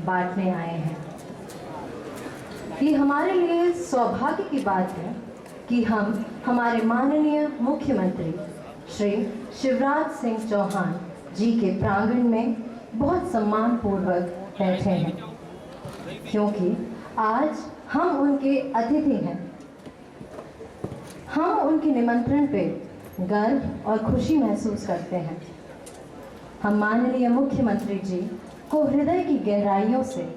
बांटने आए हैं। ये हमारे लिए सौभाग्य की बात है कि हम हमारे माननीय मुख्यमंत्री श्री शिवराज सिंह चौहान जी के प्रांगण में बहुत सम्मान पूर्वक बैठे हैं, क्योंकि आज हम उनके अतिथि हैं। हम उनके निमंत्रण पे गर्व और खुशी महसूस करते हैं। हम माननीय मुख्यमंत्री जी को हृदय की गहराइयों से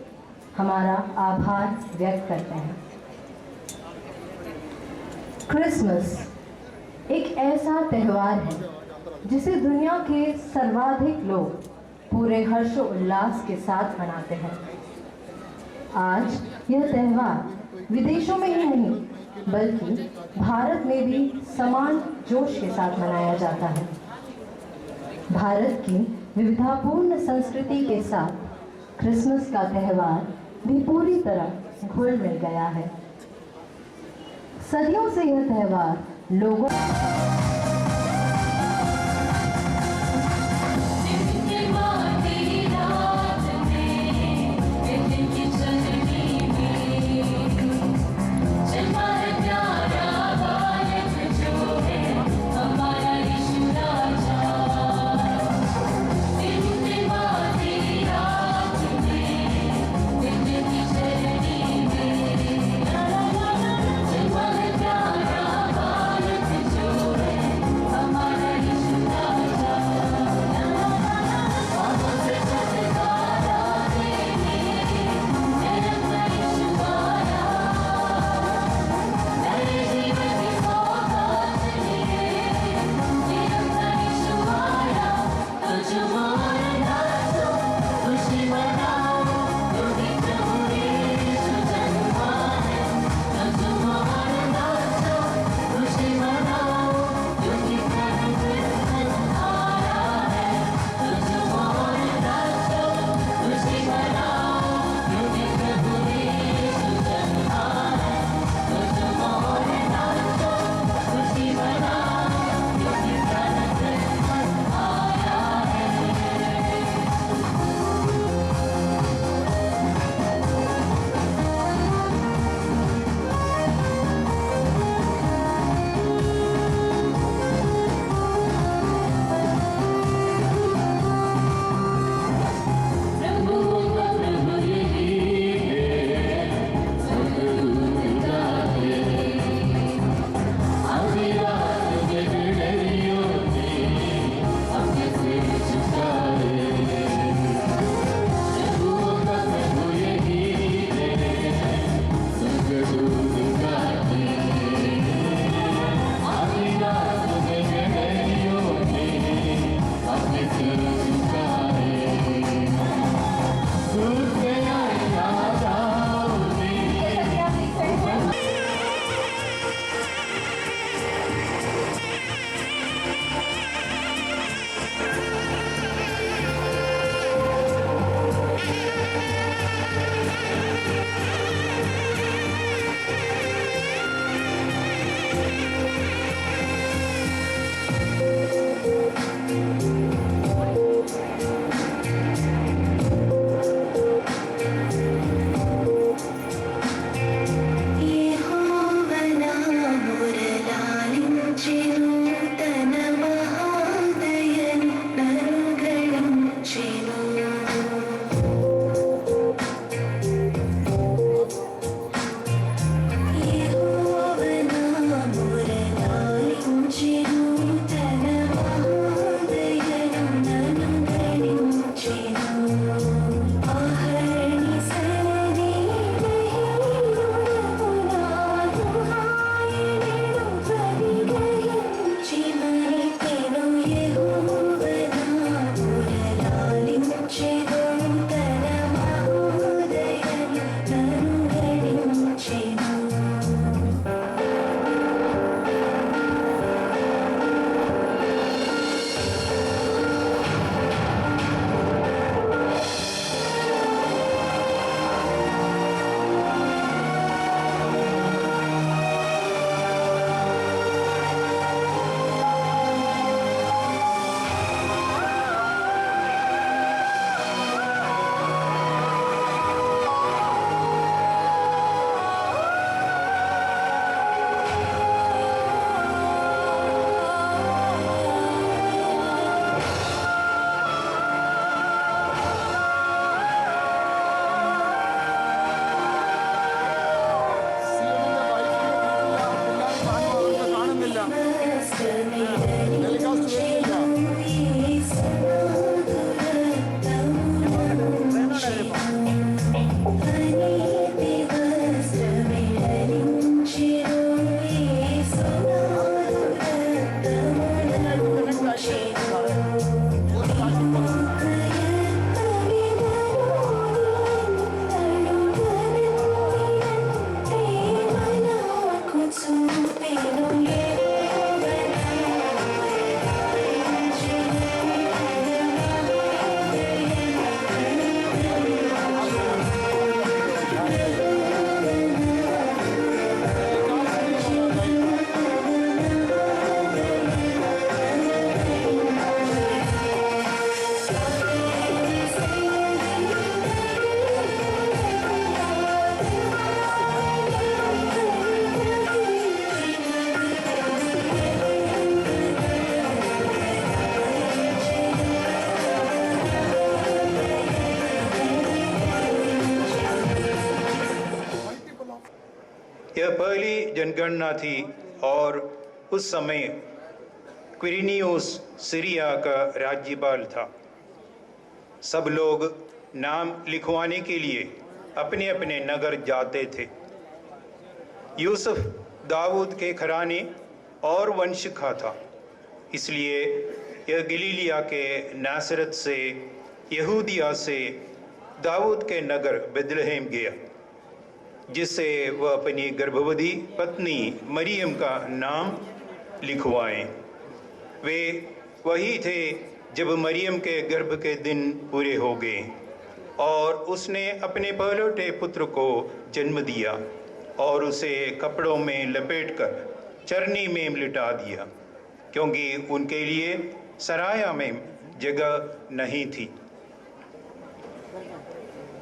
हमारा आभार व्यक्त करते हैं। क्रिसमस एक ऐसा त्यौहार है जिसे दुनिया के सर्वाधिक लोग पूरे हर्षोल्लास के साथ मनाते हैं। आज यह त्यौहार विदेशों में ही नहीं बल्कि भारत में भी समान जोश के साथ मनाया जाता है। भारत की विविधतापूर्ण संस्कृति के साथ क्रिसमस का त्यौहार भी पूरी तरह घुल मिल गया है। सदियों से यह त्यौहार लोगों यह पहली जनगणना थी और उस समय क्विरिनियुस सीरिया का राज्यपाल था। सब लोग नाम लिखवाने के लिए अपने अपने नगर जाते थे। यूसुफ दाऊद के घराने और वंश का था, इसलिए यह गलीलिया के नासरत से, यहूदिया से दाऊद के नगर बेथलेहम गया, जिससे वह अपनी गर्भवती पत्नी मरियम का नाम लिखवाएं। वे वही थे जब मरियम के गर्भ के दिन पूरे हो गए और उसने अपने पहलौठे पुत्र को जन्म दिया और उसे कपड़ों में लपेटकर चरनी में लिटा दिया, क्योंकि उनके लिए सराया में जगह नहीं थी।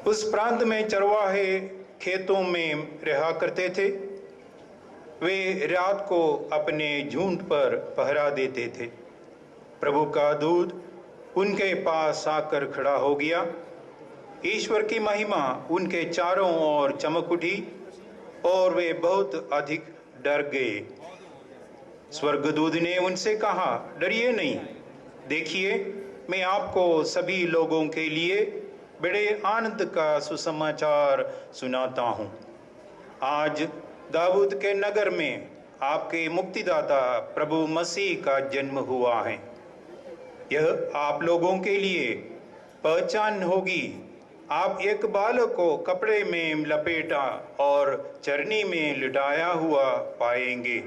उस प्रांत में चरवाहे खेतों में रहा करते थे। वे रात को अपने झुंड पर पहरा देते थे। प्रभु का दूत उनके पास आकर खड़ा हो गया। ईश्वर की महिमा उनके चारों ओर चमक उठी और वे बहुत अधिक डर गए। स्वर्गदूत ने उनसे कहा, डरिए नहीं, देखिए मैं आपको सभी लोगों के लिए बड़े आनंद का सुसमाचार सुनाता हूँ। आज दाऊद के नगर में आपके मुक्तिदाता प्रभु मसीह का जन्म हुआ है। यह आप लोगों के लिए पहचान होगी। आप एक बालक को कपड़े में लपेटा और चरनी में लिटाया हुआ पाएंगे।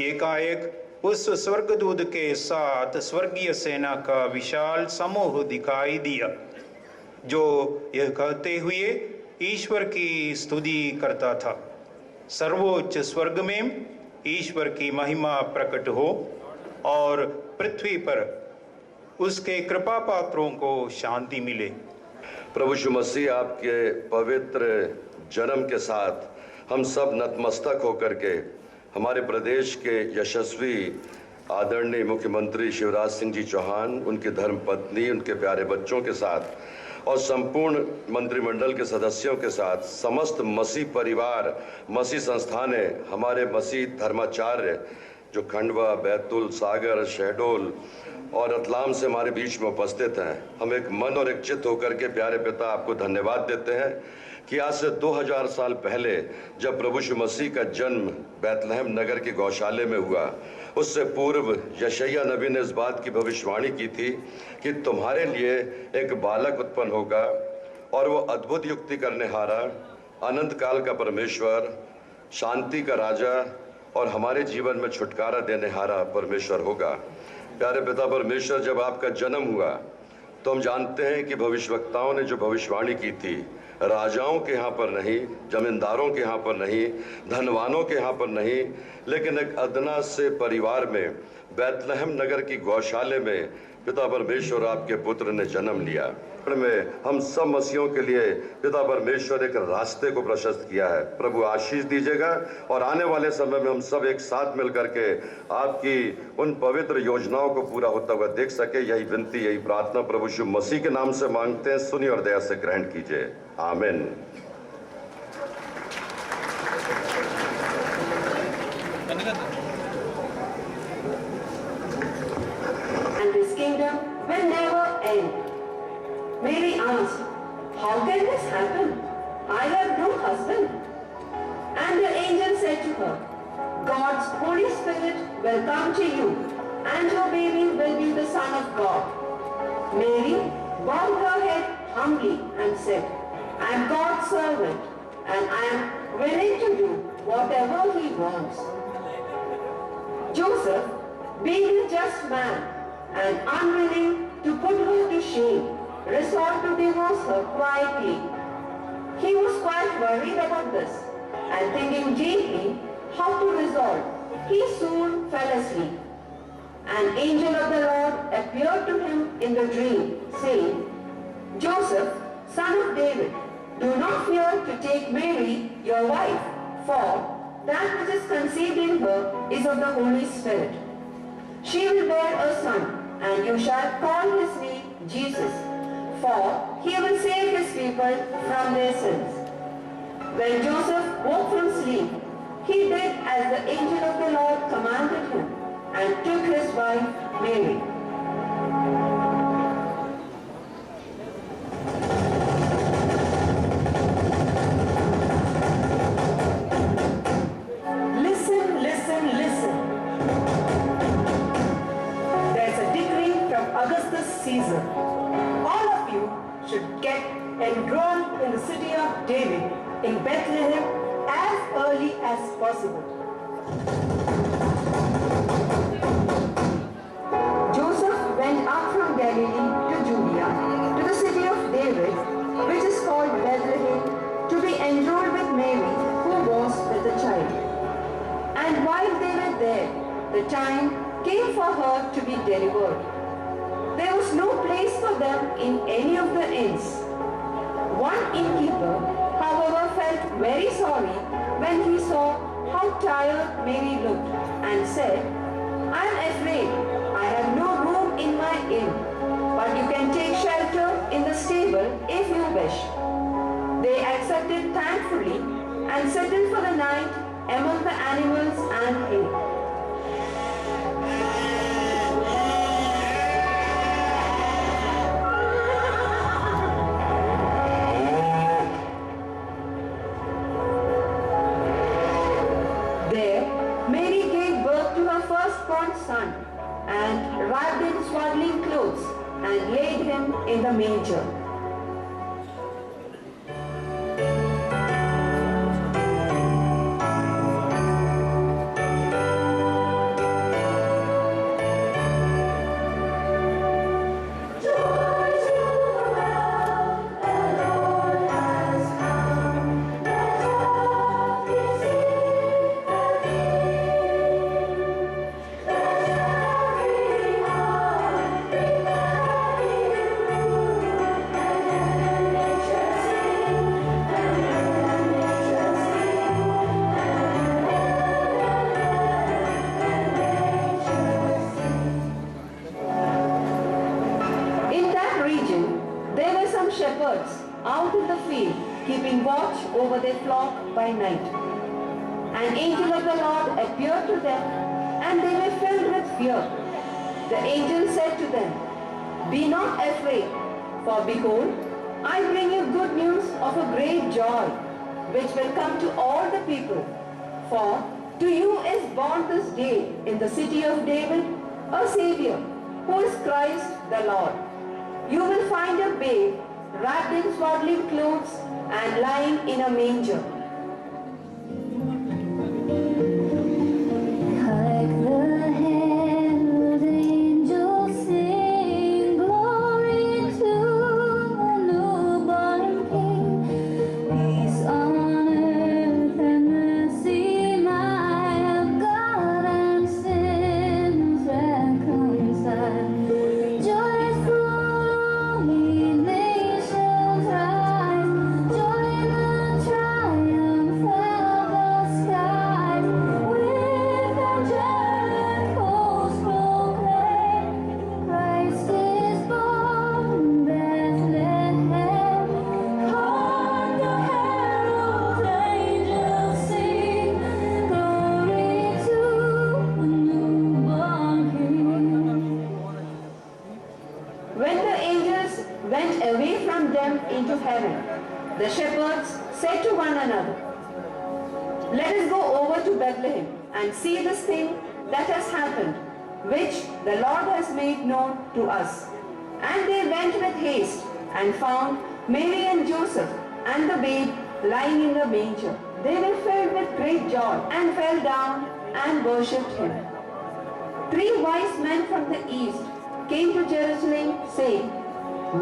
एकाएक उस स्वर्गदूत के साथ स्वर्गीय सेना का विशाल समूह दिखाई दिया, जो यह कहते हुए ईश्वर की स्तुति करता था, सर्वोच्च स्वर्ग में ईश्वर की महिमा प्रकट हो और पृथ्वी पर उसके कृपा पात्रों को शांति मिले। प्रभु यीशु मसीह आपके पवित्र जन्म के साथ हम सब नतमस्तक होकर के हमारे प्रदेश के यशस्वी आदरणीय मुख्यमंत्री शिवराज सिंह जी चौहान, उनकी धर्मपत्नी, उनके प्यारे बच्चों के साथ और संपूर्ण मंत्रिमंडल के सदस्यों के साथ समस्त मसीह परिवार, मसीह संस्थानें, हमारे मसीह धर्माचार्य जो खंडवा, बैतूल, सागर, शहडोल और रतलाम से हमारे बीच में उपस्थित हैं, हम एक मन और एक चित्त होकर के प्यारे पिता आपको धन्यवाद देते हैं कि आज से 2000 साल पहले जब प्रभु यीशु मसीह का जन्म बेथलेहम नगर के गौशाले में हुआ, उससे पूर्व यशायाह नबी ने इस बात की भविष्यवाणी की थी कि तुम्हारे लिए एक बालक उत्पन्न होगा और वो अद्भुत युक्ति करने हारा, अनंत काल का परमेश्वर, शांति का राजा और हमारे जीवन में छुटकारा देने हारा परमेश्वर होगा। प्यारे पिता परमेश्वर, जब आपका जन्म हुआ तो हम जानते हैं कि भविष्यवक्ताओं ने जो भविष्यवाणी की थी, राजाओं के यहाँ पर नहीं, जमींदारों के यहाँ पर नहीं, धनवानों के यहाँ पर नहीं, लेकिन एक अदना से परिवार में बेथलेहम नगर की गौशाले में पिता परमेश्वर आपके पुत्र ने जन्म लिया। में हम सब मसीहों के लिए पिता परमेश्वर एक रास्ते को प्रशस्त किया है। प्रभु आशीष दीजिएगा और आने वाले समय में हम सब एक साथ मिलकर के आपकी उन पवित्र योजनाओं को पूरा होता हुआ देख सके। यही विनती, यही प्रार्थना प्रभु यीशु मसीह के नाम से मांगते हैं। सुनिए और दया से ग्रहण कीजिए। आमीन। And this kingdom will never end. Mary asked, how can this happen? I have no husband. And the angel said to her, God's Holy Spirit will come to you, and your baby will be the Son of God. Mary bowed her head humbly and said, I am God's servant, and I am willing to do whatever he wants. Joseph, being a just man and unwilling to put her to shame, resolved to divorce her quietly. He was quite worried about this, and thinking deeply how to resolve, he soon fell asleep. An angel of the Lord appeared to him in the dream, saying, Joseph, son of David, do not fear to take Mary, your wife, for that which is conceived in her is of the Holy Spirit. She will bear a son, and you shall call his name Jesus, for he will save his people from their sins. When Joseph woke from sleep, he did as the angel of the Lord commanded him and took his wife Mary. Listen, listen, listen. There's a decree from Augustus Caesar. All of you should get enrolled in the city of David in Bethlehem as early as possible. Joseph went up from Galilee to Judea, to the city of David, which is called Bethlehem, to be enrolled with Mary, who was with the child. And while they were there, the time came for her to be delivered. There was no place for them in any of the inns. One innkeeper, however, felt very sorry when he saw how tired Mary looked and said, "I am afraid I have no room in my inn, but you can take shelter in the stable if you wish." They accepted thankfully and settled for the night among the animals and hay. There, Mary gave birth to her firstborn son and wrapped in swaddling clothes and laid him in the manger. Shepherds out in the field, keeping watch over their flock by night. An angel of the Lord appeared to them, and they were filled with fear. The angel said to them, "Be not afraid, for behold, I bring you good news of a great joy, which will come to all the people. For to you is born this day in the city of David a Savior, who is Christ the Lord. You will find a babe wrapped in swaddling clothes and lying in a manger." Like the herald angels sing, glory to the newborn King. Peace on earth and mercy mild, God and sinners reconciled. Joyful ye nations rise, joy in the triumph of the skies. With angelic hosts proclaim, Christ is born in Bethlehem. Hark the herald angels sing, glory to the newborn King. When the angels went away from them into heaven, the shepherds said to one another, "Let us go over to Bethlehem and see this thing that has happened, which the Lord has made known to us." And they went with haste and found Mary and Joseph and the babe lying in the manger. They were filled with great joy and fell down and worshipped him. 3 wise men from the east came to Jerusalem, saying,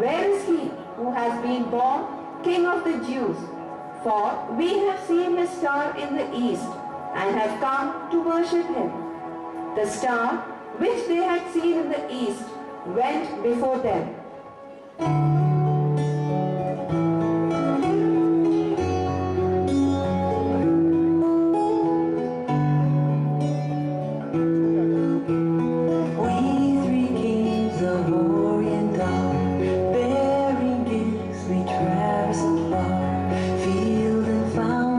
"Where is he who has been born King of the Jews? For we have seen his star in the east and have come to worship him." The star which they had seen in the east went before them. We 3 kings of Orient are, bearing gifts we traverse afar, field and fountain.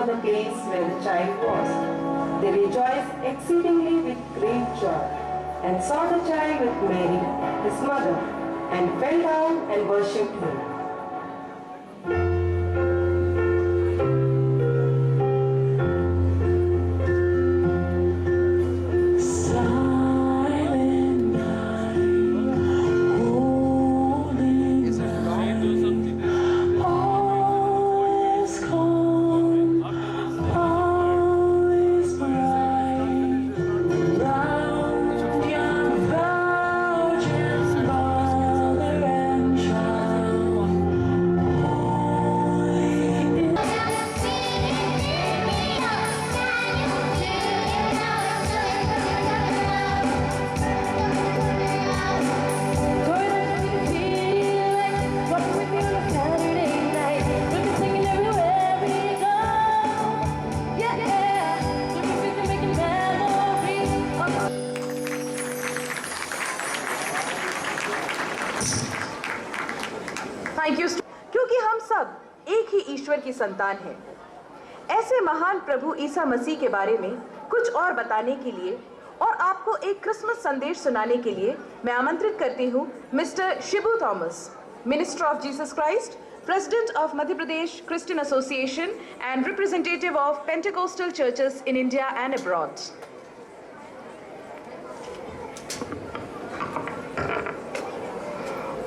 saw the place where the child was, they rejoiced exceedingly with great joy, and saw the child with Mary, his mother, and fell down and worshipped him. Silent night, holy night, all is calm, all is bright. Round young virgins, mother and child, holy is thank you. क्योंकि हम सब एक ही ईश्वर की संतान हैं, ऐसे महान प्रभु ईसा मसीह के बारे में कुछ और बताने के लिए और आपको एक क्रिसमस संदेश सुनाने के लिए मैं आमंत्रित करती हूँ mister Shibu Thomas, minister of Jesus Christ, president of Madhya Pradesh Christian association and representative of Pentecostal churches in India and abroad.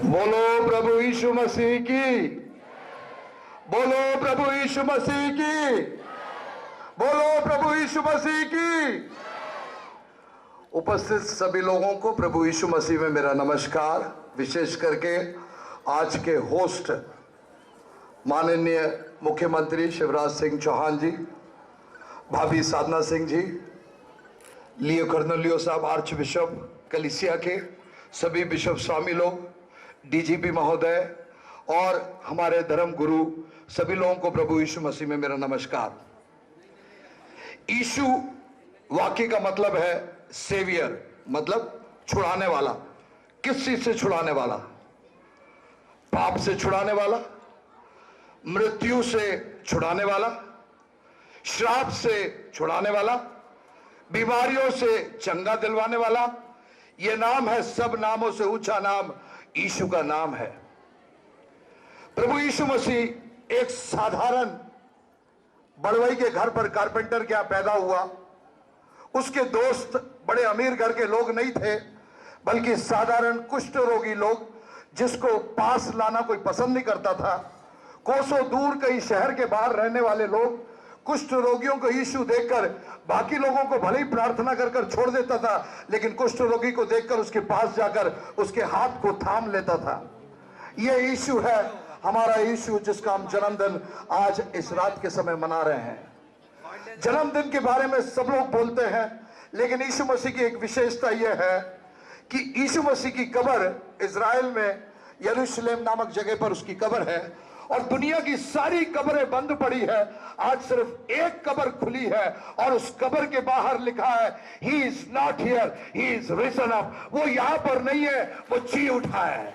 बोलो प्रभु यीशु मसीह की, बोलो प्रभु यीशु मसीह की, बोलो प्रभु यीशु मसीह की। उपस्थित सभी लोगों को प्रभु यीशु मसीह में मेरा नमस्कार। विशेष करके आज के होस्ट माननीय मुख्यमंत्री शिवराज सिंह चौहान जी, भाभी साधना सिंह जी, लियो कर्नलियो साहब, आर्च बिशप कलीसिया के सभी बिशप स्वामी लोग, डीजीपी महोदय और हमारे धर्म गुरु, सभी लोगों को प्रभु यीशु मसीह में मेरा नमस्कार। यीशु वाक्य का मतलब है सेवियर, मतलब छुड़ाने वाला। किस चीज से छुड़ाने वाला? पाप से छुड़ाने वाला, मृत्यु से छुड़ाने वाला, श्राप से छुड़ाने वाला, बीमारियों से चंगा दिलवाने वाला। यह नाम है, सब नामों से ऊंचा नाम यीशु का नाम है। प्रभु यीशु मसीह एक साधारण बड़वई के घर पर कारपेंटर के यहां पैदा हुआ। उसके दोस्त बड़े अमीर घर के लोग नहीं थे, बल्कि साधारण कुष्ठ रोगी लोग, जिसको पास लाना कोई पसंद नहीं करता था। कोसों दूर कई शहर के बाहर रहने वाले लोग कुष्ठ रोगियों को यीशु देखकर बाकी लोगों को भले ही प्रार्थना कर कर छोड़ देता था, लेकिन कुष्ठ रोगी को देखकर उसके पास जाकर उसके हाथ को थाम लेता था। यह यीशु है, हमारा यीशु, जिसका हम जन्मदिन आज इस रात के समय मना रहे हैं। जन्मदिन के बारे में सब लोग बोलते हैं, लेकिन यीशु मसीह की एक विशेषता यह है कि यीशु मसीह की कब्र इजराइल में यरूशलेम नामक जगह पर उसकी कब्र है, और दुनिया की सारी कब्रें बंद पड़ी है। आज सिर्फ एक कब्र खुली है, और उस कब्र के बाहर लिखा है, he is not here, he is risen up. वो यहां पर नहीं है, वो जी उठा है।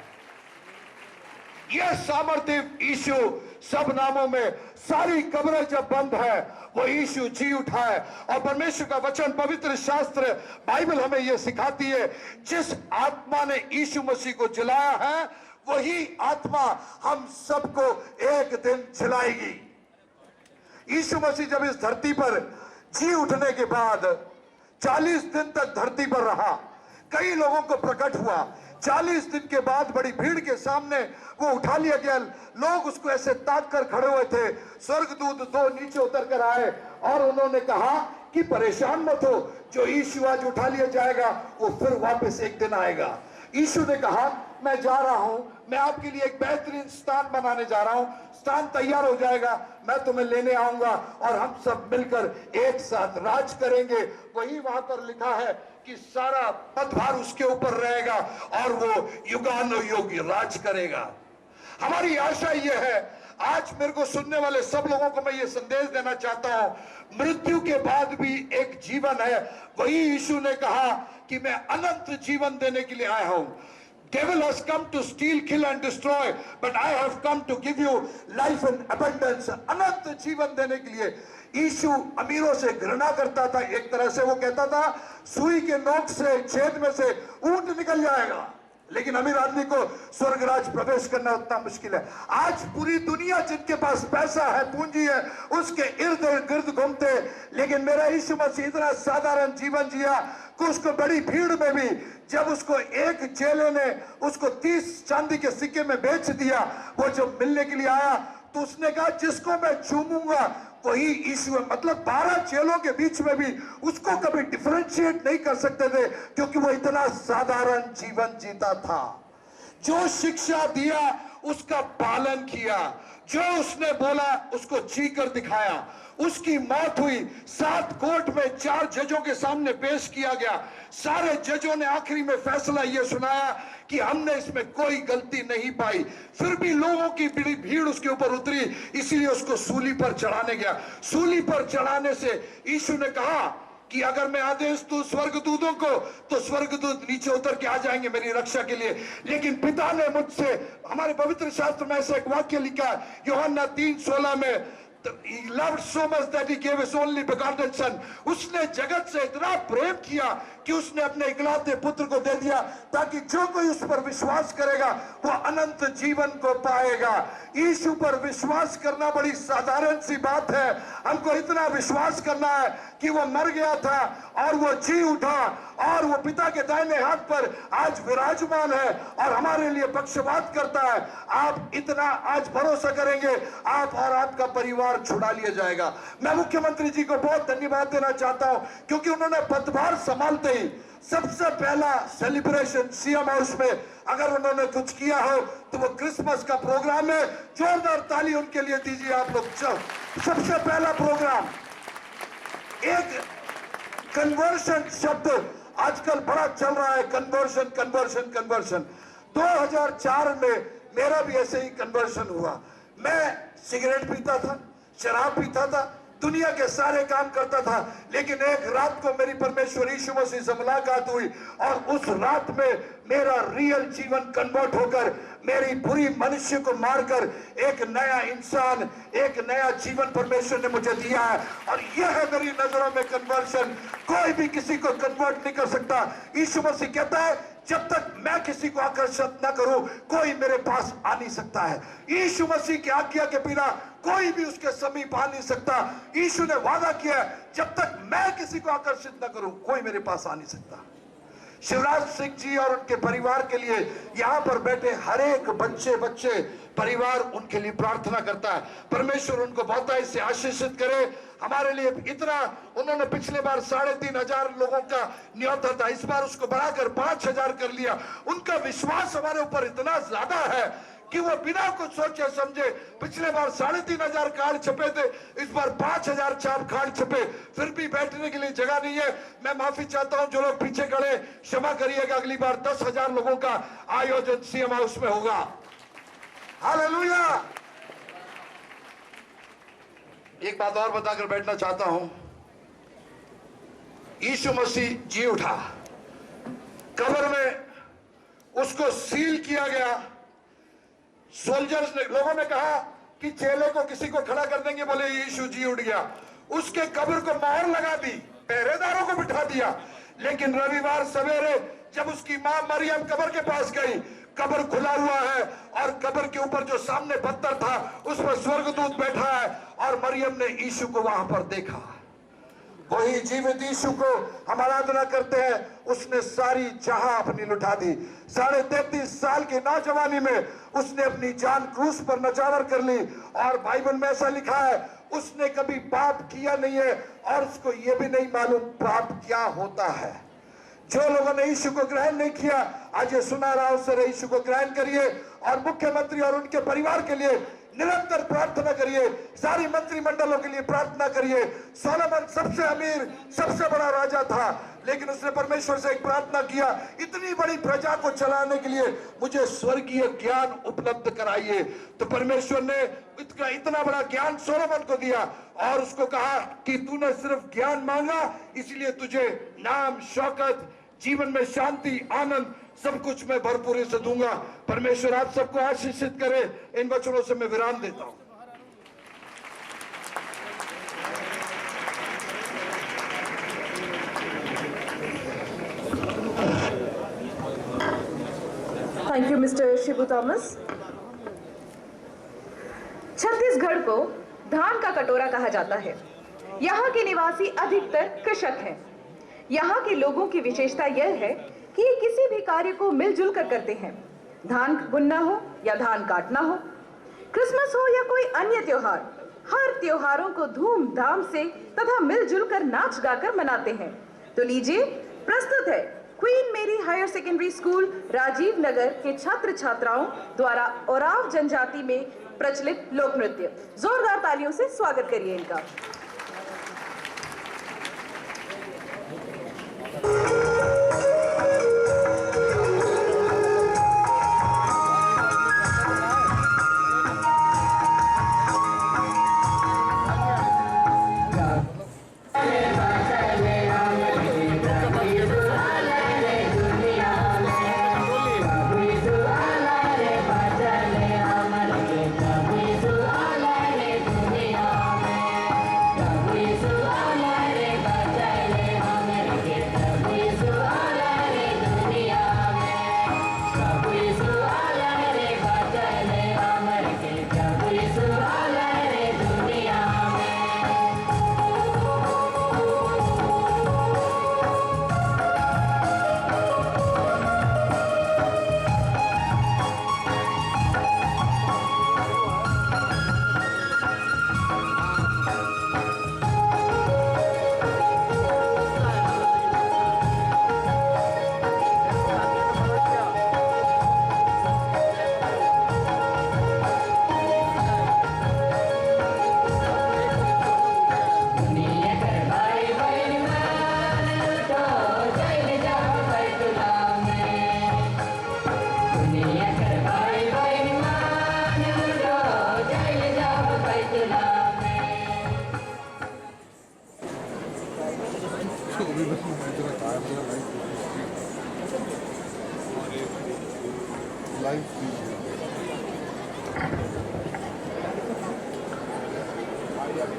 यह सामर्थ्य यीशु, सब नामों में सारी कब्रें जब बंद है, वो यीशु जी उठा है। और परमेश्वर का वचन, पवित्र शास्त्र बाइबल हमें यह सिखाती है, जिस आत्मा ने यीशु मसीह को जिलाया है, वही आत्मा हम सबको एक दिन जिलाएगी। यीशु मसीह जब इस धरती पर जी उठने के बाद 40 दिन तक धरती पर रहा, कई लोगों को प्रकट हुआ। 40 दिन के बाद बड़ी भीड़ के सामने वो उठा लिया गया। लोग उसको ऐसे ताक कर खड़े हुए थे। स्वर्गदूत 2 नीचे उतर कर आए और उन्होंने कहा कि परेशान मत हो, जो यीशु आज उठा लिया जाएगा वो फिर वापस एक दिन आएगा। यीशु ने कहा, मैं जा रहा हूं, मैं आपके लिए एक बेहतरीन स्थान बनाने जा रहा हूं, स्थान तैयार हो जाएगा, मैं तुम्हें लेने आऊंगा और हम सब मिलकर एक साथ राज करेंगे। वही वहां पर लिखा है कि सारा पदभार उसके ऊपर रहेगा और वो युगानुयुग राज करेगा। हमारी आशा यह है, आज मेरे को सुनने वाले सब लोगों को मैं ये संदेश देना चाहता हूं, मृत्यु के बाद भी एक जीवन है। वही यीशु ने कहा कि मैं अनंत जीवन देने के लिए आया हूं। Devil has come to steal, kill and destroy, but I have come to give you life in abundance। अनंत जीवन देने के लिए यीशु अमीरों से घृणा करता था। एक तरह से वो कहता था सुई के नोक से छेद में से ऊंट निकल जाएगा, लेकिन अमीर आदमी को स्वर्ग राज प्रवेश करना उतना मुश्किल है। आज पूरी दुनिया जिनके पास पैसा है, पूंजी है, उसके इर्द गिर्द घूमते, लेकिन मेरा यीशु मसीह इतना साधारण जीवन जिया कि उसको बड़ी भीड़ में भी जब उसको एक चेले ने उसको 30 चांदी के सिक्के में बेच दिया, वो जब मिलने के लिए आया तो उसने कहा जिसको मैं चूमूंगा वही यीशु है। मतलब 12 चेलों के बीच में भी उसको कभी डिफरेंशिएट नहीं कर सकते थे, क्योंकि वो इतना साधारण जीवन जीता था। जो शिक्षा दिया उसका पालन किया, जो उसने बोला उसको जी कर दिखाया। उसकी मौत हुई, 7 कोर्ट में 4 जजों के सामने पेश किया गया। सारे जजों ने आखिरी में फैसला यह सुनाया कि हमने इसमें कोई गलती नहीं पाई। फिर भी लोगों की बड़ी भीड़ उसके ऊपर उतरी, इसीलिए उसको सूली पर चढ़ाने गया। सूली पर चढ़ाने से यीशु ने कहा कि अगर मैं आदेश दूं स्वर्गदूतों को तो स्वर्गदूत नीचे उतर के आ जाएंगे मेरी रक्षा के लिए, लेकिन पिता ने मुझसे, हमारे पवित्र शास्त्र में ऐसा एक वाक्य लिखा है यूहन्ना 3:16 में, He loved so much that he gave his only begotten son. उसने जगत से इतना प्रेम किया कि उसने अपने इकलौते पुत्र को दे दिया, ताकि जो कोई उस पर विश्वास करेगा वो अनंत जीवन को पाएगा। यीशु पर विश्वास करना बड़ी साधारण सी बात है। हमको इतना विश्वास करना है कि वो मर गया था और वो जी उठा और वो पिता के दाहिने हाथ पर आज विराजमान है और हमारे लिए पक्षपात करता है। आप इतना आज भरोसा करेंगे, आप और आपका परिवार छुड़ा लिया जाएगा। मैं मुख्यमंत्री जी को बहुत धन्यवाद देना चाहता हूं, क्योंकि उन्होंने पदभार संभालते ही सबसे पहला सेलिब्रेशन सीएम हाउस में अगर उन्होंने कुछ किया हो तो वो क्रिसमस का प्रोग्राम है। जोरदार ताली उनके लिए दीजिए आप लोग। सबसे पहला प्रोग्राम, एक कन्वर्शन शब्द आजकल बड़ा चल रहा है, कन्वर्शन कन्वर्शन कन्वर्शन। 2004 में मेरा भी ऐसे ही कन्वर्शन हुआ। मैं सिगरेट पीता था, शराब पीता था, दुनिया के सारे काम करता था, लेकिन एक रात को मेरी परमेश्वर यीशु मसीह से मुलाकात हुई और उस रात में मेरा रियल जीवन कन्वर्ट होकर मेरी बुरी मनुष्य को मारकर एक नया इंसान, एक नया जीवन परमेश्वर ने मुझे दिया है। और यह है मेरी नजरों में कन्वर्शन। कोई भी किसी को कन्वर्ट नहीं कर सकता। यीशु मसीह कहता है जब तक मैं किसी को आकर्षित न करूं कोई मेरे पास आ नहीं सकता है। यीशु मसीह की आज्ञा के बिना कोई भी उसके समीप आ नहीं सकता। यीशु ने वादा किया जब तक मैं किसी को आकर्षित न करूं कोई मेरे पास आ नहीं सकता। शिवराज सिंह जी और उनके परिवार के लिए यहाँ पर बैठे हर एक बच्चे परिवार उनके लिए प्रार्थना करता है। परमेश्वर उनको बहुतायत से आशीषित करे। हमारे लिए इतना उन्होंने पिछले बार 3,500 लोगों का न्योता था, इस बार उसको बढ़ाकर 5,000 कर लिया। उनका विश्वास हमारे ऊपर इतना ज्यादा है कि वो बिना कुछ सोचे समझे, पिछले बार 3,500 कार्ड छपे थे, इस बार 5,000 छाप कार्ड छपे, फिर भी बैठने के लिए जगह नहीं है। मैं माफी चाहता हूं जो लोग पीछे खड़े, क्षमा करिएगा। अगली बार 10,000 लोगों का आयोजन सीएम हाउस में होगा। हालेलुया। एक बात और बताकर बैठना चाहता हूं। यीशु मसीह जी उठा, कब्र में उसको सील किया गया। सोल्जर्स ने, लोगों ने कहा कि चेले को किसी को खड़ा कर देंगे, बोले यीशु जी उठ गया। उसके कब्र को मोहर लगा दी, पहरेदारों को बिठा दिया। लेकिन रविवार सवेरे जब उसकी मां मरियम कब्र के पास गई, कब्र खुला हुआ है और कब्र के ऊपर जो सामने पत्थर था उस पर स्वर्गदूत बैठा है और मरियम ने यीशु को वहां पर देखा। वही जीवित यीशु को हम आराधना करते हैं। उसने सारी जहां अपनी लुटा दी। 33.5 साल की नौजवानी में उसने अपनी जान क्रूस पर नचावर कर ली। और बाइबल में ऐसा लिखा है उसने कभी पाप किया नहीं है और उसको यह भी नहीं मालूम पाप क्या होता है। जो लोगों ने यीशु को ग्रहण नहीं किया, आज ये सुना रहा हूं, सर यीशु को ग्रहण करिए और मुख्यमंत्री और उनके परिवार के लिए निरंतर प्रार्थना करिए। सारी मंत्रिमंडलों के लिए प्रार्थना करिए। सोलोमन सबसे अमीर, सबसे बड़ा राजा था, लेकिन उसने परमेश्वर से एक प्रार्थना किया, इतनी बड़ी प्रजा को चलाने के लिए मुझे स्वर्गीय ज्ञान उपलब्ध कराइए। तो परमेश्वर ने इतना बड़ा ज्ञान सोलोमन को दिया और उसको कहा कि तूने सिर्फ ज्ञान मांगा, इसलिए तुझे नाम, शौकत, जीवन में शांति, आनंद सब कुछ मैं भरपूरी से दूंगा। परमेश्वर आप सबको आशीषित करे। इन वचनों से मैं विराम देता हूं। Thank you mister Shibu Thomas. Chhattisgarh को धान का कटोरा कहा जाता है। यहाँ के निवासी अधिकतर कृषक हैं। यहाँ के लोगों की विशेषता यह है कि ये किसी भी कार्य को मिलजुल कर करते हैं। धान बुनना हो या धान काटना हो, क्रिसमस हो या कोई अन्य त्योहार, हर त्योहारों को धूमधाम से तथा मिलजुल कर नाच गाकर मनाते हैं। तो लीजिए, प्रस्तुत है Queen Mary higher secondary school Rajiv Nagar के छात्र छात्राओं द्वारा ओराव जनजाति में प्रचलित लोक नृत्य। जोरदार तालियों से स्वागत करिए इनका।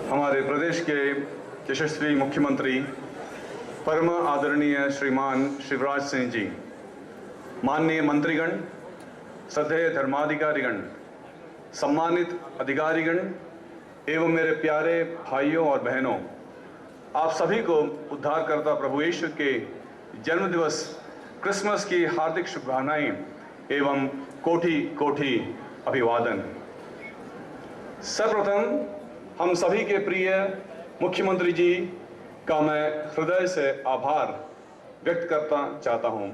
हमारे प्रदेश के यशस्वी मुख्यमंत्री परम आदरणीय श्रीमान शिवराज सिंह जी, माननीय मंत्रीगण, श्रद्धेय धर्माधिकारीगण, सम्मानित अधिकारीगण एवं मेरे प्यारे भाइयों और बहनों, आप सभी को उद्धारकर्ता प्रभु यीशु के जन्म दिवस क्रिसमस की हार्दिक शुभकामनाएं एवं कोटि कोटि अभिवादन। सर्वप्रथम हम सभी के प्रिय मुख्यमंत्री जी का मैं हृदय से आभार व्यक्त करना चाहता हूं,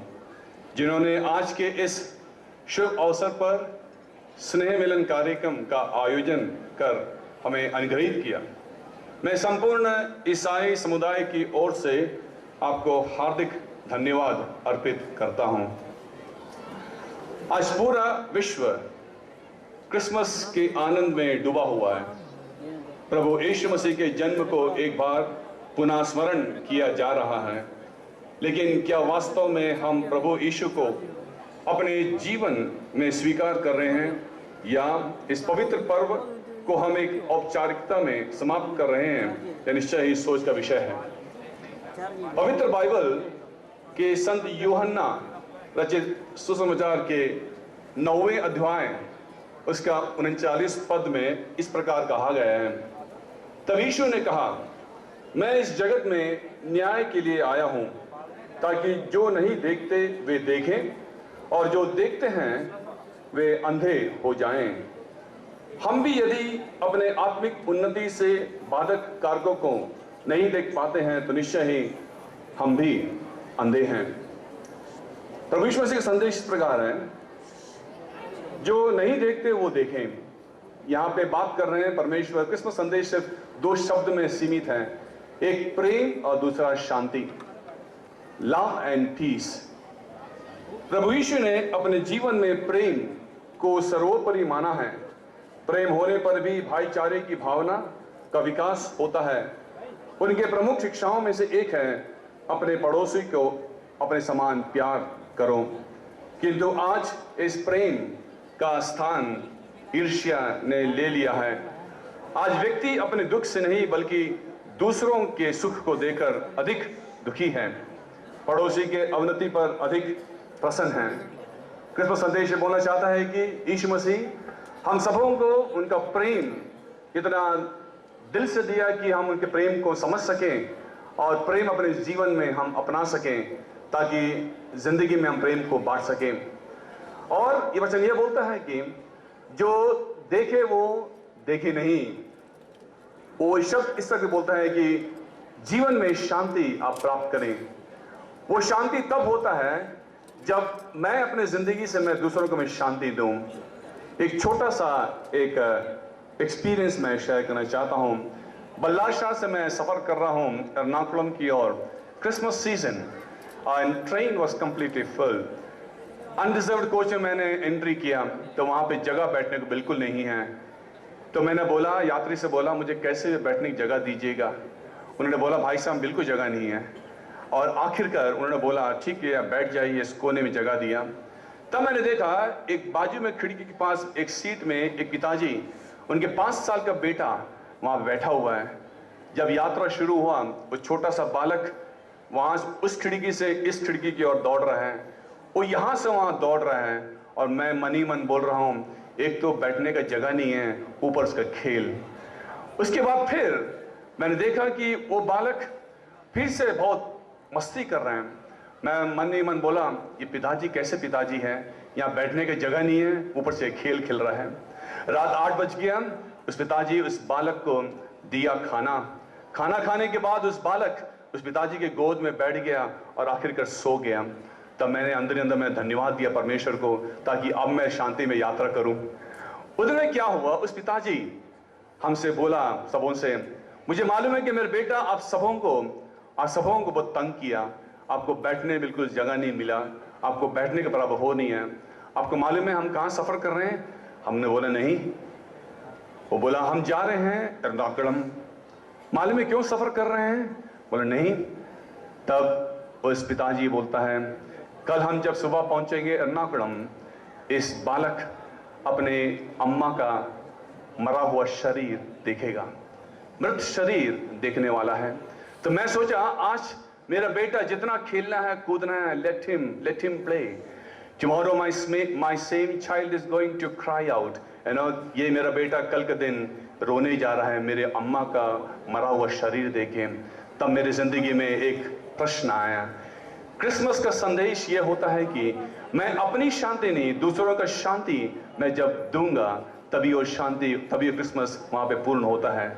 जिन्होंने आज के इस शुभ अवसर पर स्नेह मिलन कार्यक्रम का आयोजन कर हमें अनुग्रहित किया। मैं संपूर्ण ईसाई समुदाय की ओर से आपको हार्दिक धन्यवाद अर्पित करता हूं। आज पूरा विश्व क्रिसमस के आनंद में डूबा हुआ है। प्रभु यीशु मसीह के जन्म को एक बार पुनः स्मरण किया जा रहा है, लेकिन क्या वास्तव में हम प्रभु यीशु को अपने जीवन में स्वीकार कर रहे हैं, या इस पवित्र पर्व को हम एक औपचारिकता में समाप्त कर रहे हैं? यह निश्चय ही सोच का विषय है। पवित्र बाइबल के संत यूहन्ना रचित सुसमाचार के 9वें अध्याय उसका 39 पद में इस प्रकार कहा गया है, तब यीशु ने कहा, मैं इस जगत में न्याय के लिए आया हूं, ताकि जो नहीं देखते वे देखें और जो देखते हैं वे अंधे हो जाएं। हम भी यदि अपने आत्मिक उन्नति से बाधक कारकों को नहीं देख पाते हैं तो निश्चय ही हम भी अंधे हैं। प्रभु यीशु मसीह का संदेश इस प्रकार है, जो नहीं देखते वो देखें। यहाँ पे बात कर रहे हैं परमेश्वर। क्रिसमस संदेश सिर्फ 2 शब्द में सीमित है, एक प्रेम और दूसरा शांति, लव एंड पीस। प्रभु यीशु ने अपने जीवन में प्रेम को सर्वोपरि माना है। प्रेम होने पर भी भाईचारे की भावना का विकास होता है। उनके प्रमुख शिक्षाओं में से एक है, अपने पड़ोसी को अपने समान प्यार करो। किंतु आज इस प्रेम का स्थान ईर्ष्या ने ले लिया है। आज व्यक्ति अपने दुख से नहीं बल्कि दूसरों के सुख को देखकर अधिक दुखी है, पड़ोसी के अवनति पर अधिक प्रसन्न है। क्रिसमस संदेश बोलना चाहता है कि यीशु मसीह हम सबों को उनका प्रेम इतना दिल से दिया कि हम उनके प्रेम को समझ सकें और प्रेम अपने जीवन में हम अपना सकें, ताकि जिंदगी में हम प्रेम को बांट सकें। और ये वचन ये बोलता है कि जो देखे वो देखे नहीं, वो शब्द इस तरह से बोलता है कि जीवन में शांति आप प्राप्त करें। वो शांति तब होता है जब मैं अपने जिंदगी से मैं दूसरों को मैं शांति दूं। एक छोटा सा एक एक्सपीरियंस मैं शेयर करना चाहता हूं। बल्लाशाह से मैं सफर कर रहा हूं एर्नाकुलम की ओर, Christmas season, and train was completely full. Unreserved coach में मैंने एंट्री किया तो वहां पे जगह बैठने को बिल्कुल नहीं है। तो मैंने बोला, यात्री से बोला, मुझे कैसे बैठने की जगह दीजिएगा। उन्होंने बोला, भाई साहब बिल्कुल जगह नहीं है। और आखिरकार उन्होंने बोला, ठीक है आप बैठ जाइए, इस कोने में जगह दिया। तब मैंने देखा एक बाजू में खिड़की के पास एक सीट में एक पिताजी, उनके 5 साल का बेटा वहां बैठा हुआ है। जब यात्रा शुरू हुआ, वो छोटा सा बालक वहां उस खिड़की से इस खिड़की की ओर दौड़ रहा है, वो यहां से वहां दौड़ रहा है, और मैं मन ही मन बोल रहा हूं, एक तो बैठने का जगह नहीं है, ऊपर उसका खेल। उसके बाद फिर मैंने देखा कि वो बालक फिर से बहुत मस्ती कर रहे हैं। मैं मन ही मन बोला, ये पिताजी कैसे पिताजी हैं, यहाँ बैठने की जगह नहीं है, ऊपर से खेल खेल रहा है। रात 8 बज गया, उस पिताजी उस बालक को दिया खाना। खाना खाने के बाद उस बालक उस पिताजी के गोद में बैठ गया और आखिरकार सो गया। तब मैंने अंदर ही अंदर में धन्यवाद दिया परमेश्वर को, ताकि अब मैं शांति में यात्रा करूं। उधर में क्या हुआ, उस पिताजी हमसे बोला, सबों से, मुझे मालूम है कि मेरे बेटा आप सबों को बहुत तंग किया, आपको बैठने बिल्कुल जगह नहीं मिला, आपको बैठने के बराबर हो नहीं है। आपको मालूम है हम कहाँ सफर कर रहे हैं? हमने बोला नहीं। वो बोला, हम जा रहे हैं एर्नाकुलम। मालूम है क्यों सफर कर रहे हैं? बोला नहीं। तब उस पिताजी बोलता है, कल हम जब सुबह पहुंचेंगे एर्नाकुलम, इस बालक अपने अम्मा का मरा हुआ शरीर देखेगा, मृत शरीर देखने वाला है। तो मैं सोचा, आज मेरा बेटा जितना खेलना है कूदना है, let him play. Tomorrow my same child is going to cry out, ये मेरा बेटा कल के दिन रोने जा रहा है, मेरे अम्मा का मरा हुआ शरीर देखे। तब मेरी जिंदगी में एक प्रश्न आया। क्रिसमस का संदेश ये होता है कि मैं अपनी शांति नहीं, दूसरों का शांति मैं जब दूंगा, तभी वो शांति, तभी क्रिसमस वहां पे पूर्ण होता है।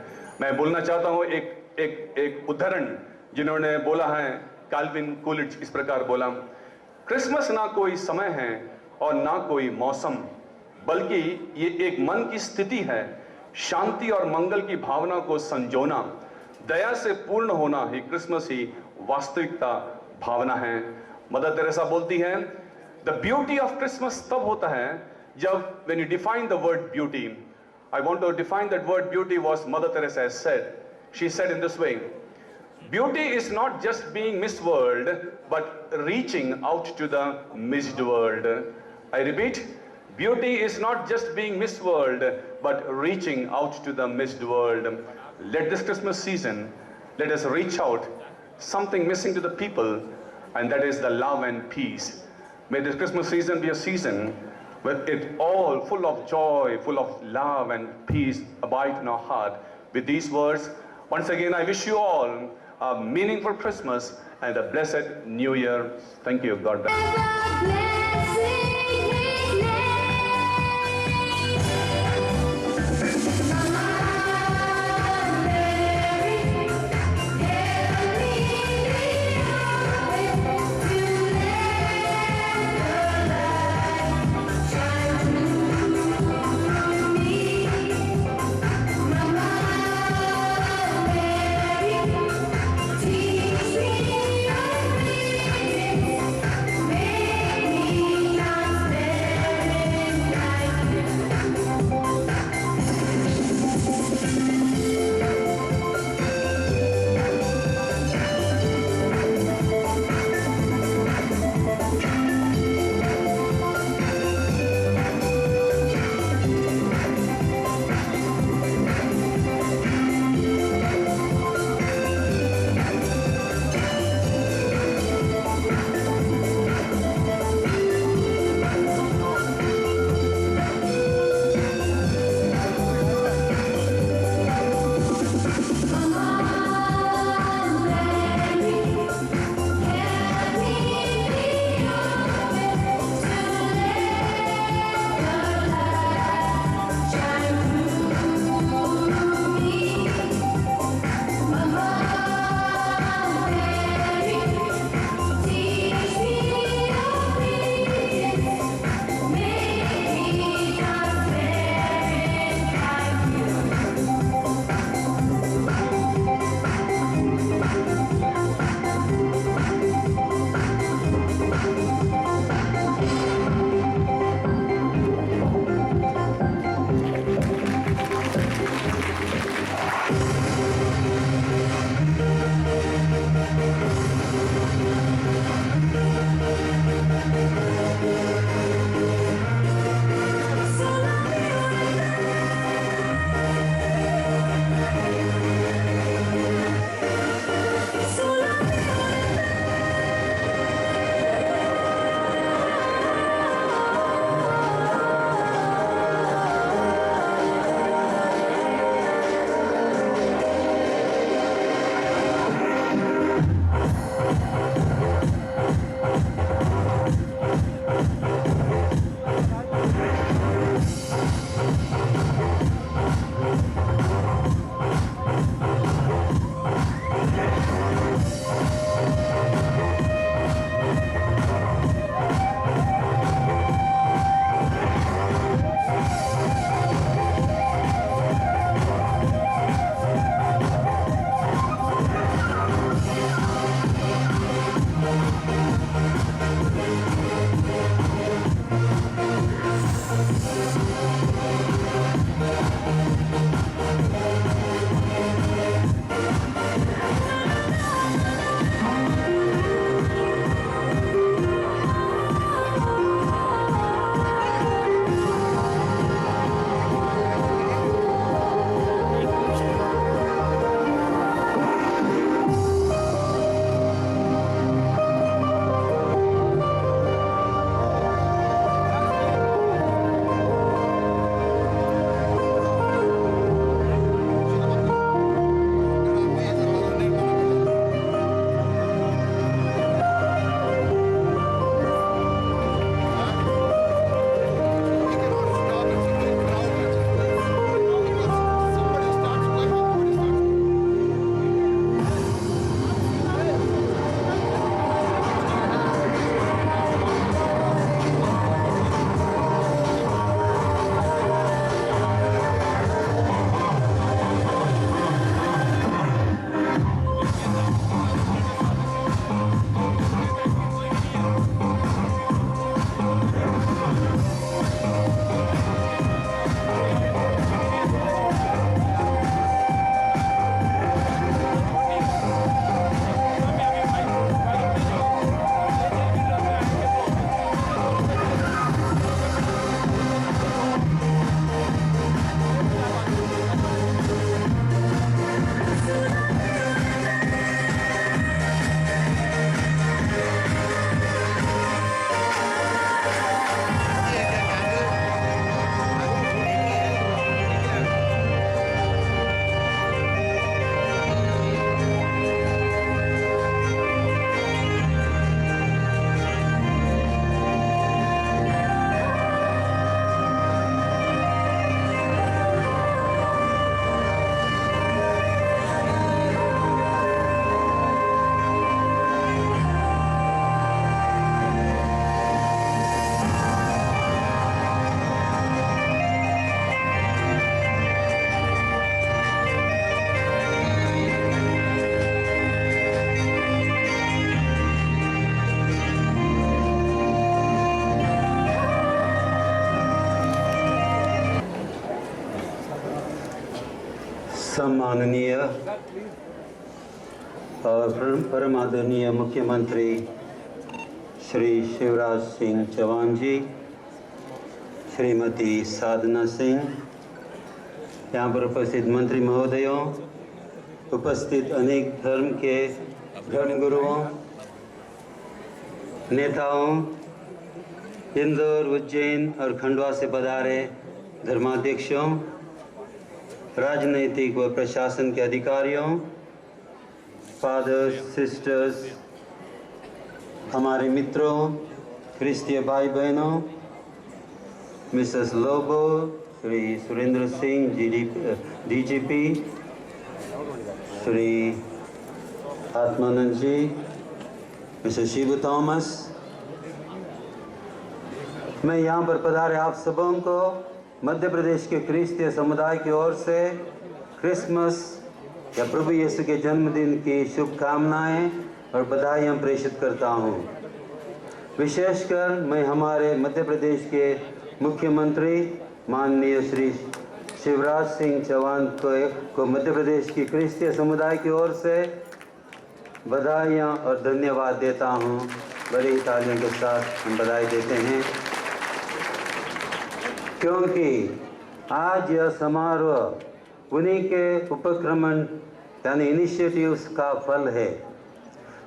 मैं बोलना चाहता हूँ एक उदाहरण जिन्होंने बोला है, काल्विन कूलिज इस प्रकार बोला, क्रिसमस ना कोई समय है और ना कोई मौसम, बल्कि ये एक मन की स्थिति है। शांति और मंगल की भावना को संजोना, दया से पूर्ण होना ही क्रिसमस ही वास्तविकता भावना है। मदर तेरेसा बोलती है, द ब्यूटी ऑफ क्रिसमस तब होता है जब when you define the word beauty, I want to define that word beauty was Mother Teresa has said. She said in this way, beauty is not just being Miss World, but reaching out to the missed world. I repeat, beauty is not just being Miss World, but reaching out to the missed world. Let this Christmas season, let us reach out, something missing to the people, and that is the love and peace. May this Christmas season be a season with it all full of joy, full of love and peace abide in our heart. With these words, once again, I wish you all a meaningful Christmas and a blessed New Year. Thank you. God bless. सम्माननीय और परम आदरणीय मुख्यमंत्री श्री शिवराज सिंह चौहान जी, श्रीमती साधना सिंह, यहाँ पर उपस्थित मंत्री महोदयों, उपस्थित अनेक धर्म के धर्मगुरुओं, नेताओं, इंदौर, उज्जैन और खंडवा से पधारे धर्माध्यक्षों, राजनीतिक व प्रशासन के अधिकारियों, फादर्स, सिस्टर्स, हमारे मित्रों, ख्रिस्तीय भाई बहनों, मिसेस लोबो, श्री सुरेंद्र सिंह डीजीपी, श्री आत्मानंद जी, मिसेस शिबू थॉमस, मैं यहाँ पर पधारे आप सबों को मध्य प्रदेश के क्रिस्तीय समुदाय की ओर से क्रिसमस या प्रभु यीशु के जन्मदिन की शुभकामनाएं और बधाइयाँ प्रेषित करता हूँ। विशेषकर मैं हमारे मध्य प्रदेश के मुख्यमंत्री माननीय श्री शिवराज सिंह चौहान को मध्य प्रदेश की क्रिस्तीय समुदाय की ओर से बधाइयाँ और धन्यवाद देता हूँ। बड़ी तालियों के साथ हम बधाई देते हैं, क्योंकि आज यह समारोह उन्हीं के उपक्रमण यानी इनिशिएटिव्स का फल है।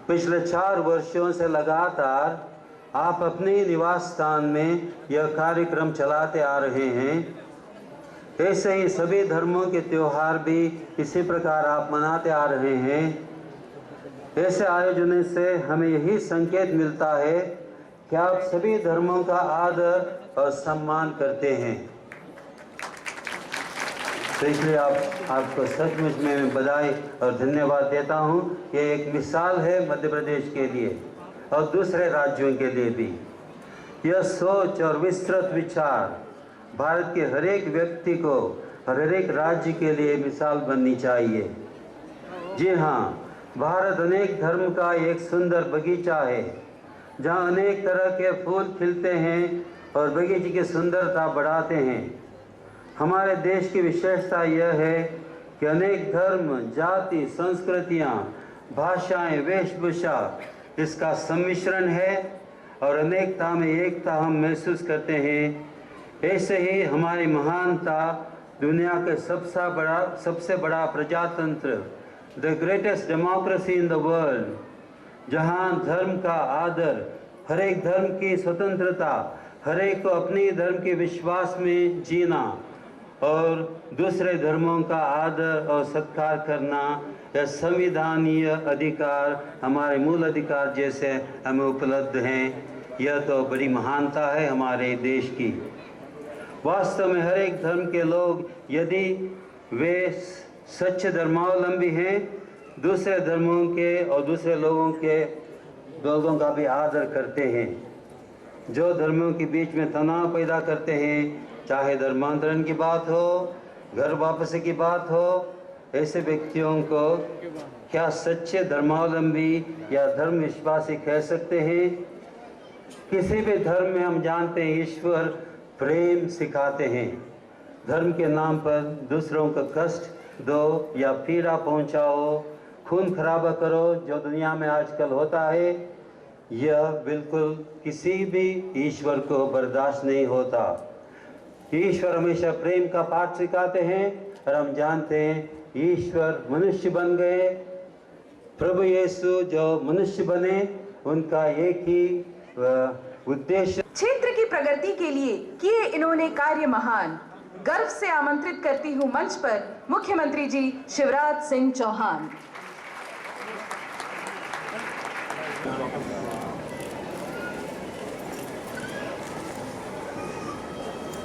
पिछले 4 वर्षों से लगातार आप अपने निवास स्थान में यह कार्यक्रम चलाते आ रहे हैं। ऐसे ही सभी धर्मों के त्योहार भी इसी प्रकार आप मनाते आ रहे हैं। ऐसे आयोजन से हमें यही संकेत मिलता है कि आप सभी धर्मों का आदर और सम्मान करते हैं। तो इसलिए आपको सचमुच में बधाई और धन्यवाद देता हूँ। ये एक मिसाल है मध्य प्रदेश के लिए और दूसरे राज्यों के लिए भी। यह सोच और विस्तृत विचार भारत के हर एक व्यक्ति को और हर एक राज्य के लिए मिसाल बननी चाहिए। जी हाँ, भारत अनेक धर्म का एक सुंदर बगीचा है, जहाँ अनेक तरह के फूल खिलते हैं और बगीचे की सुंदरता बढ़ाते हैं। हमारे देश की विशेषता यह है कि अनेक धर्म, जाति, संस्कृतियाँ, भाषाएं, वेशभूषा इसका सम्मिश्रण है और अनेकता में एकता हम महसूस करते हैं। ऐसे ही हमारी महानता दुनिया के सबसे बड़ा प्रजातंत्र, the greatest democracy in the world, जहाँ धर्म का आदर, हर एक धर्म की स्वतंत्रता, हर एक को अपने धर्म के विश्वास में जीना और दूसरे धर्मों का आदर और सत्कार करना, यह संविधानीय अधिकार, हमारे मूल अधिकार जैसे हमें उपलब्ध हैं। यह तो बड़ी महानता है हमारे देश की। वास्तव में हर एक धर्म के लोग, यदि वे सच्चे धर्मावलंबी हैं, दूसरे धर्मों के और दूसरे लोगों का भी आदर करते हैं। जो धर्मों के बीच में तनाव पैदा करते हैं, चाहे धर्मांतरण की बात हो, घर वापसी की बात हो, ऐसे व्यक्तियों को क्या सच्चे धर्मावलंबी या धर्म विश्वासी कह सकते हैं? किसी भी धर्म में हम जानते हैं ईश्वर प्रेम सिखाते हैं। धर्म के नाम पर दूसरों को कष्ट दो या पीड़ा पहुंचाओ, खून खराबा करो, जो दुनिया में आजकल होता है, यह बिल्कुल किसी भी ईश्वर को बर्दाश्त नहीं होता। ईश्वर हमेशा प्रेम का पाठ सिखाते हैं और हम जानते हैं ईश्वर मनुष्य बन गए। प्रभु यीशु जो मनुष्य बने, उनका एक ही उद्देश्य। क्षेत्र की प्रगति के लिए किए इन्होंने कार्य महान। गर्व से आमंत्रित करती हूँ मंच पर मुख्यमंत्री जी शिवराज सिंह चौहान।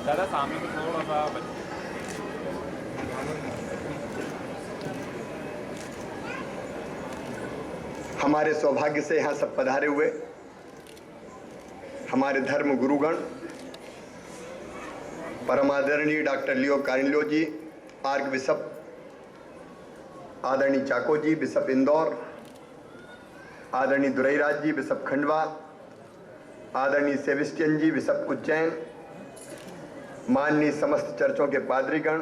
दादा सामने को थोड़ा सा। हमारे सौभाग्य से यहाँ सब पधारे हुए हमारे धर्म गुरुगण, परमादरणीय डॉक्टर लियो कार्निलो जी, आर्क बिशप आदरणीय चाको जी, बिशप इंदौर, आदरणीय दुरईराज जी, बिशप खंडवा, आदरणीय सेबेस्टियन जी, बिशप उज्जैन, माननीय समस्त चर्चों के पादरीगण,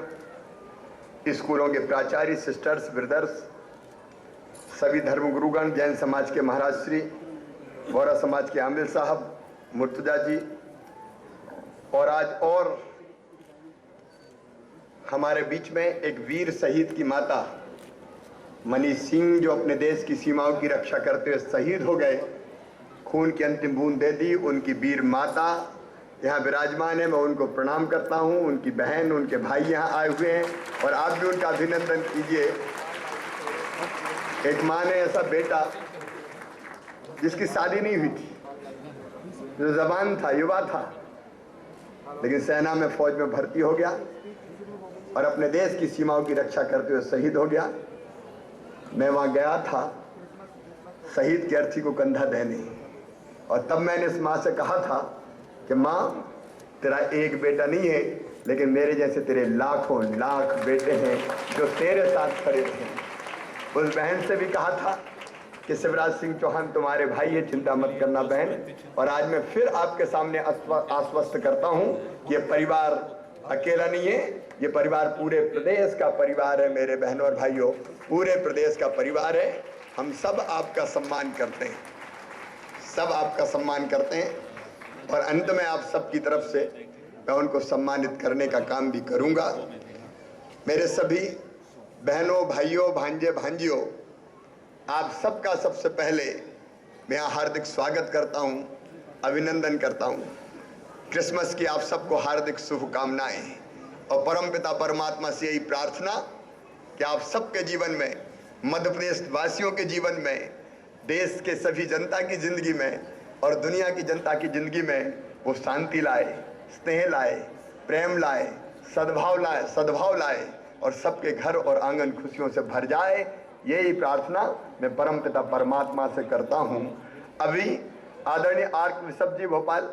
स्कूलों के प्राचार्य, सिस्टर्स, ब्रदर्स, सभी धर्मगुरुगण, जैन समाज के महाराज श्री, बोहरा समाज के आमिर साहब, मुर्तजा जी, और आज और हमारे बीच में एक वीर शहीद की माता मनीष सिंह, जो अपने देश की सीमाओं की रक्षा करते हुए शहीद हो गए, खून की अंतिम बूंद दे दी, उनकी वीर माता यहाँ विराजमान है। मैं उनको प्रणाम करता हूँ। उनकी बहन, उनके भाई यहाँ आए हुए हैं और आप भी उनका अभिनंदन कीजिए। एक माँ ने ऐसा बेटा जिसकी शादी नहीं हुई थी, जो जवान था, युवा था, लेकिन सेना में, फौज में भर्ती हो गया और अपने देश की सीमाओं की रक्षा करते हुए शहीद हो गया। मैं वहाँ गया था शहीद की अर्थी को कंधा देने, और तब मैंने इस माँ से कहा था कि माँ, तेरा एक बेटा नहीं है, लेकिन मेरे जैसे तेरे लाखों लाख बेटे हैं जो तेरे साथ खड़े थे। उस बहन से भी कहा था कि शिवराज सिंह चौहान तुम्हारे भाई है, चिंता मत करना बहन। और आज मैं फिर आपके सामने आश्वस्त करता हूँ कि ये परिवार अकेला नहीं है, ये परिवार पूरे प्रदेश का परिवार है। मेरे बहनों और भाइयों, पूरे प्रदेश का परिवार है। हम सब आपका सम्मान करते हैं, सब आपका सम्मान करते हैं, और अंत में आप सबकी तरफ से मैं उनको सम्मानित करने का काम भी करूंगा। मेरे सभी बहनों, भाइयों, भांजे, भांजियों, आप सबका सबसे पहले मैं यहाँ हार्दिक स्वागत करता हूँ, अभिनंदन करता हूँ। क्रिसमस की आप सबको हार्दिक शुभकामनाएं, और परमपिता परमात्मा से यही प्रार्थना कि आप सबके जीवन में, मध्य प्रदेश वासियों के जीवन में, देश के सभी जनता की जिंदगी में और दुनिया की जनता की जिंदगी में वो शांति लाए, स्नेह लाए, प्रेम लाए, सद्भाव लाए और सबके घर और आंगन खुशियों से भर जाए। यही प्रार्थना मैं परमपिता परमात्मा से करता हूँ। अभी आदरणीय आर्क बिशप जी भोपाल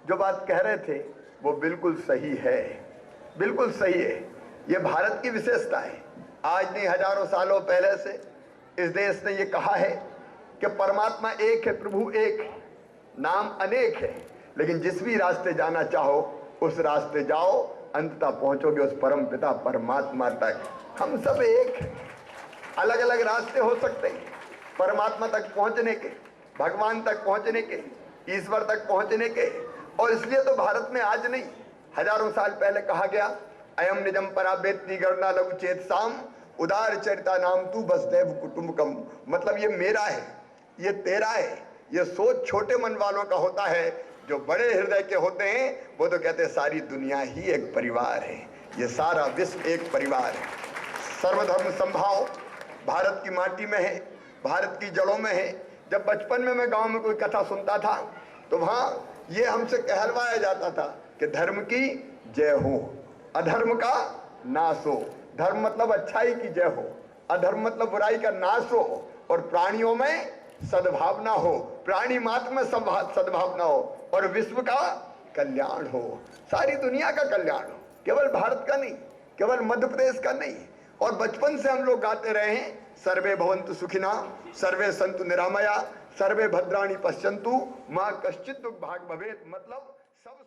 जो बात कह रहे थे वो बिल्कुल सही है, बिल्कुल सही है। ये भारत की विशेषता है। आज नहीं, हजारों सालों पहले से इस देश ने ये कहा है कि परमात्मा एक है, प्रभु एक है, नाम अनेक है, लेकिन जिस भी रास्ते जाना चाहो उस रास्ते जाओ, अंततः पहुंचोगे उस परम पिता परमात्मा तक। हम सब एक हैं, अलग अलग रास्ते हो सकते हैं परमात्मा तक पहुंचने के, भगवान तक पहुंचने के, ईश्वर तक पहुंचने के। और इसलिए तो भारत में आज नहीं, हजारों साल पहले कहा गया, अयम निजम परा बेत्ती गणना लघु चेत साम उदार चरिता नाम तू वसुदेव कुटुंबकम। मतलब ये मेरा है, ये तेरा है। ये सोच छोटे मन वालों का होता है, जो बड़े हृदय के होते हैं वो तो कहते हैं सारी दुनिया ही एक परिवार है, ये सारा विश्व एक परिवार है। सर्वधर्म संभाव भारत की माटी में है, भारत की जड़ों में है। जब बचपन में मैं गांव में कोई कथा सुनता था तो वहाँ ये हमसे कहलवाया जाता था कि धर्म की जय हो, अधर्म का नाश हो। धर्म मतलब अच्छाई की जय हो, अधर्म मतलब बुराई का नाश हो, और प्राणियों में सद्भावना हो, प्राणी मात्र में सद्भावना हो, और विश्व का कल्याण हो, सारी दुनिया का कल्याण हो, केवल भारत का नहीं, केवल मध्य प्रदेश का नहीं। और बचपन से हम लोग गाते रहे हैं, सर्वे भवन्तु सुखिना, सर्वे सन्तु निरामया, सर्वे भद्राणि पश्यन्तु, मां कश्चित् दुःख भाग् भवेत्। मतलब सब